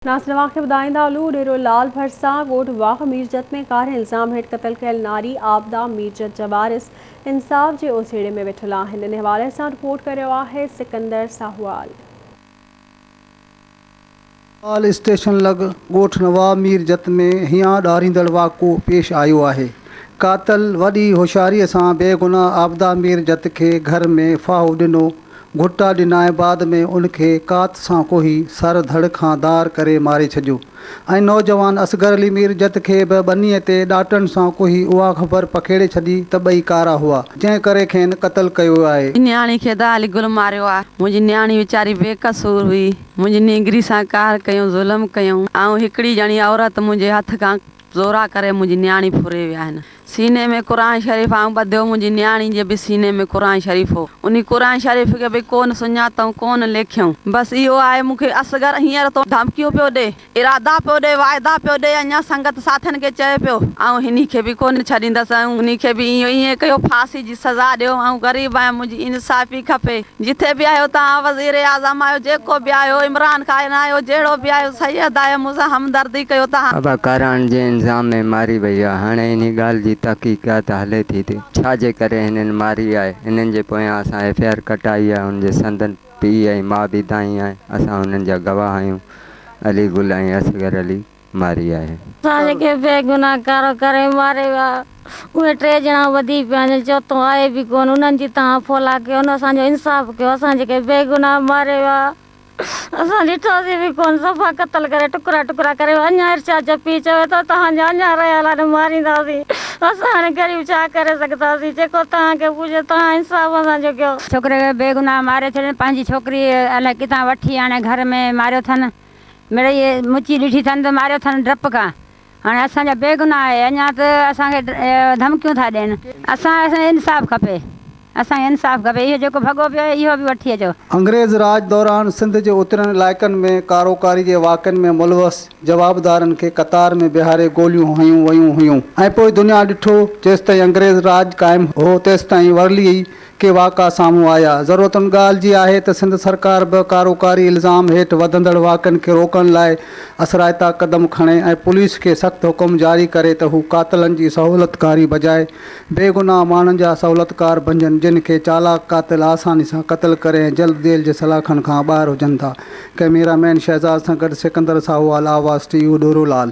नासनवा के ॿुधाईंदा हलूं डेरो लाल भरसा ॻोठ वाह मीरजत में कार इल्ज़ाम हेठि क़त्ल कयल नारी आबदा मीरजत जा वारिस इंसाफ़ जे ओसीड़े में वेठल आहिनि। इन हवाले सां रिपोर्ट करियो आहे सिकंदर साहवाल। लाल स्टेशन लॻ ॻोठ नवाब मीरजत में हींअर ॾारींदड़ वाक़ो पेश आयो आहे। कातल वॾी होशियारीअ सां बेगुनाह आबदा मीरजत के घर में फाहो ॾिनो। घुटा ॾिना ऐं बाद में उनखे कात सां कोही सर धड़ खां दार करे मारे छॾियो ऐं नौजवान असगर अली मीरजत खे बि ॿनीअ ते ॾाटनि सां कोही उहा ख़बर पखेड़े छॾी त ॿई कारा हुआ, जंहिं करे खेनि क़त्ल कयो आहे। न्याणी खे दाली गुल मारियो आहे। मुंहिंजी न्याणी वीचारी बेकसूर हुई। मुंहिंजी निगरी सां कार कयूं, ज़ुल्म कयूं ऐं हिकिड़ी ॼणी औरत मुंहिंजे हथ खां ज़ोरा करे मुंहिंजी न्याणी फुरे विया आहिनि। सीने में क़ुरान शरीफ़ ऐं ॿधियो। मुंहिंजी न्याणी जे बि सीने में क़ुरान शरीफ़ हो। उन क़ुरान शरीफ़ खे बि कोन सुञातऊं, कोन लिखियऊं। बसि इहो आहे, मूंखे असगर हींअर तो धमकियूं पियो ॾे, इरादा पियो ॾे, वाइदा पियो ॾे, अञा संगत साथियुनि खे चए पियो ऐं हिन खे बि कोन छॾींदसि ऐं उन खे बि ईअं कयो, फांसी जी सज़ा ॾियो ऐं ग़रीब आहियां, मुंहिंजी इंसाफ़ी खपे। जिथे बि आहियो तव्हां, वज़ीर आज़म आहियो, जेको बि आहियो, इमरान ख़ान आहियो, जहिड़ो बि आहियो, सैयद आहियो, मूंसां हमदर्दी कयो तव्हां। बाबा करण जे इल्ज़ाम में मारी वई आहे। हाणे इन ॻाल्हि जी तहक़ीक़ात हले थी छाजे करे हिननि मारी आहे। हिननि जे पोयां असां एफआईआर कटाई आहे। हुनजे संदन पीउ ऐं माउ बि दाई आहे। असां हुननि जा गवाह आहियूं। अली गुल ऐं असगर अली मारी आहे। असांखे बेगुनाह कारो करे मारे विया। उहे टे ॼणा वधी पिया आहिनि, चोथों आहे बि कोन। उन्हनि जी तव्हां फोला कयो, उन असांजो इंसाफ़ कयो। असां जेके बेगुनाह मारे विया, असां ॾिठोसीं बि कोन। सफ़ा क़त्ल करे टुकड़ा टुकड़ा करे। अञा इर्शा जो पीउ चवे थो तव्हांजा अञा रहियल आहिनि, मारींदासीं। असां हाणे ग़रीब छा करे सघंदासीं। जेको तव्हांखे पुछे तव्हां इंसाफ़ असांजो कयो। छोकिरे खे बेगुनाह मारे छॾियो। पंहिंजी छोकिरी अलाए किथां वठी हाणे घर में मारियो अथनि। मिड़ई मुची ॾिठी अथनि त मारियो अथनि डप खां। हाणे असांजा बेगुनाह आहे, अञा त असांखे धमकियूं था ॾियनि। असांखे इंसाफ़ खपे, असांखे इंसाफ़ खपे। इहो जेको भॻो पियो आहे इहो बि वठी अचो। अंग्रेज़ राज दौरान सिंध जे उतरनि इलाइक़नि में कारोकारी जे वाक़नि में मुलवस जवाबदारनि खे क़तार में बिहारे गोलियूं हयूं वयूं हुयूं ऐं पोइ दुनिया ॾिठो जेसिताईं अंग्रेज़ राज क़ाइमु हो तेसिताईं वरली के वाक़ा साम्हूं आया। ज़रूरत उन ॻाल्हि जी आहे त सिंध सरकार बि कारोकारी इल्ज़ाम हेठि वधंदड़ वाक़नि खे रोकण लाइ असराइता क़दम खणे ऐं पुलिस खे सख़्तु हुकुम जारी करे त हू कातलनि जी सहूलतकारी बजाए बेगुनाह माण्हुनि जा सहूलतकार बणजनि, जिन खे चालाक कातिल आसानी सां क़त्ल करे ऐं जल्द जेल जे सलाखनि खां ॿाहिरि हुजनि था। कैमरामैन शहज़ाद सां गॾु सिकंदर साहवाल, आवाज़ टीवी, डेरो लाल।